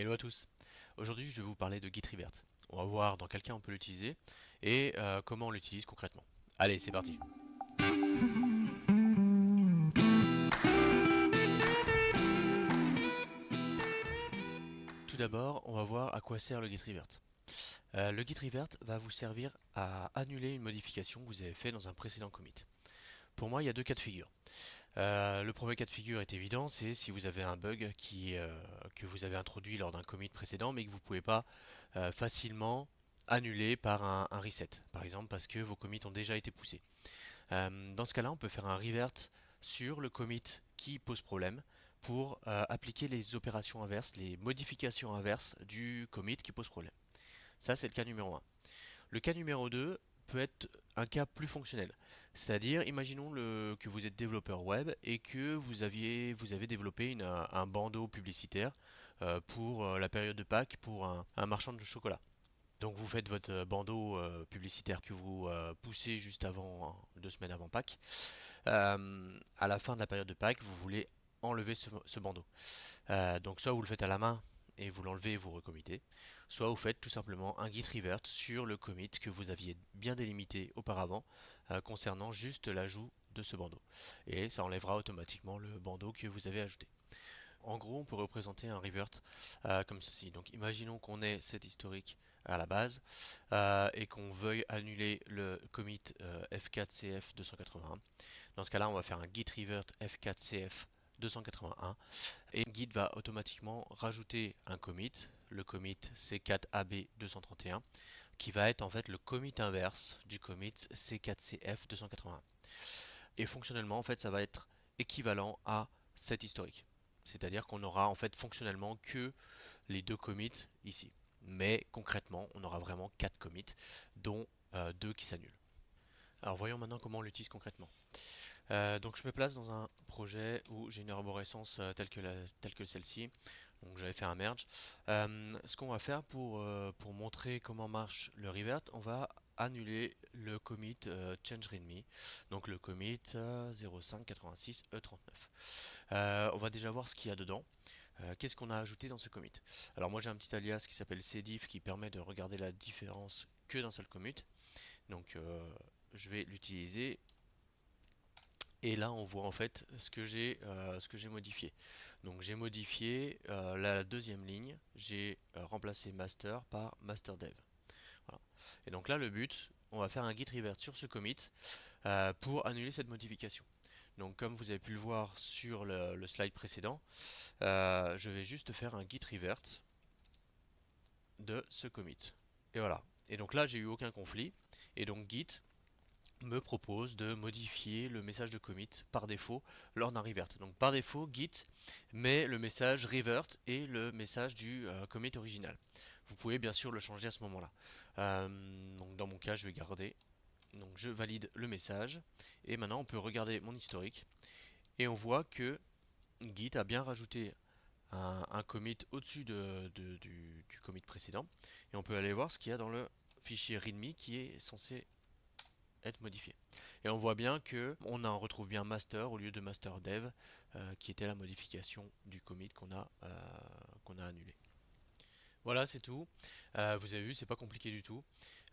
Hello à tous. Aujourd'hui, je vais vous parler de Git Revert. On va voir dans quel cas on peut l'utiliser et comment on l'utilise concrètement. Allez, c'est parti. Tout d'abord, on va voir à quoi sert le Git Revert. Le Git Revert va vous servir à annuler une modification que vous avez fait dans un précédent commit. Pour moi, il y a deux cas de figure. Le premier cas de figure est évident, c'est si vous avez un bug que vous avez introduit lors d'un commit précédent, mais que vous ne pouvez pas facilement annuler par un reset, par exemple parce que vos commits ont déjà été poussés. Dans ce cas-là, on peut faire un revert sur le commit qui pose problème pour appliquer les opérations inverses, les modifications inverses du commit qui pose problème. Ça, c'est le cas numéro 1. Le cas numéro 2 peut être un cas plus fonctionnel. C'est-à-dire, imaginons que vous êtes développeur web et que vous avez développé un bandeau publicitaire pour la période de Pâques pour un marchand de chocolat. Donc vous faites votre bandeau publicitaire que vous poussez juste avant, 2 semaines avant Pâques. À la fin de la période de Pâques, vous voulez enlever ce bandeau. Donc soit vous le faites à la main et vous l'enlevez et vous recommittez, soit vous faites tout simplement un git revert sur le commit que vous aviez bien délimité auparavant concernant juste l'ajout de ce bandeau. Et ça enlèvera automatiquement le bandeau que vous avez ajouté. En gros, on peut représenter un revert comme ceci. Donc imaginons qu'on ait cet historique à la base et qu'on veuille annuler le commit F4CF 281. Dans ce cas-là, on va faire un git revert F4CF 281 et Git va automatiquement rajouter un commit, le commit C4AB 231, qui va être en fait le commit inverse du commit C4CF 281. Et fonctionnellement, en fait, ça va être équivalent à cet historique. C'est-à-dire qu'on aura en fait fonctionnellement que les deux commits ici. Mais concrètement, on aura vraiment 4 commits, dont 2 qui s'annulent. Alors voyons maintenant comment on l'utilise concrètement. Donc je me place dans un projet où j'ai une arborescence telle que celle-ci. Donc j'avais fait un merge. Ce qu'on va faire pour montrer comment marche le revert, on va annuler le commit change readme, donc le commit 0586E39. On va déjà voir ce qu'il y a dedans. Qu'est-ce qu'on a ajouté dans ce commit? Alors moi j'ai un petit alias qui s'appelle cdiff qui permet de regarder la différence que d'un seul commit. Donc je vais l'utiliser et là, on voit en fait ce que j'ai modifié. Donc, j'ai modifié la deuxième ligne. J'ai remplacé master par master dev. Voilà. Et donc là, le but, on va faire un git revert sur ce commit pour annuler cette modification. Donc, comme vous avez pu le voir sur le slide précédent, je vais juste faire un git revert de ce commit. Et voilà. Et donc là, j'ai eu aucun conflit. Et donc, git me propose de modifier le message de commit par défaut lors d'un revert. Donc par défaut, Git met le message revert et le message du commit original. Vous pouvez bien sûr le changer à ce moment-là. Donc dans mon cas, je vais garder. Donc je valide le message et maintenant on peut regarder mon historique et on voit que Git a bien rajouté un commit au-dessus du commit précédent et on peut aller voir ce qu'il y a dans le fichier readme qui est censé être modifié. Et on voit bien que on en retrouve bien master au lieu de master dev qui était la modification du commit qu'on a annulé. Voilà, c'est tout. Vous avez vu, c'est pas compliqué du tout.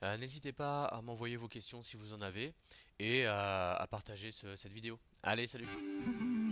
N'hésitez pas à m'envoyer vos questions si vous en avez et à partager cette vidéo. Allez, salut!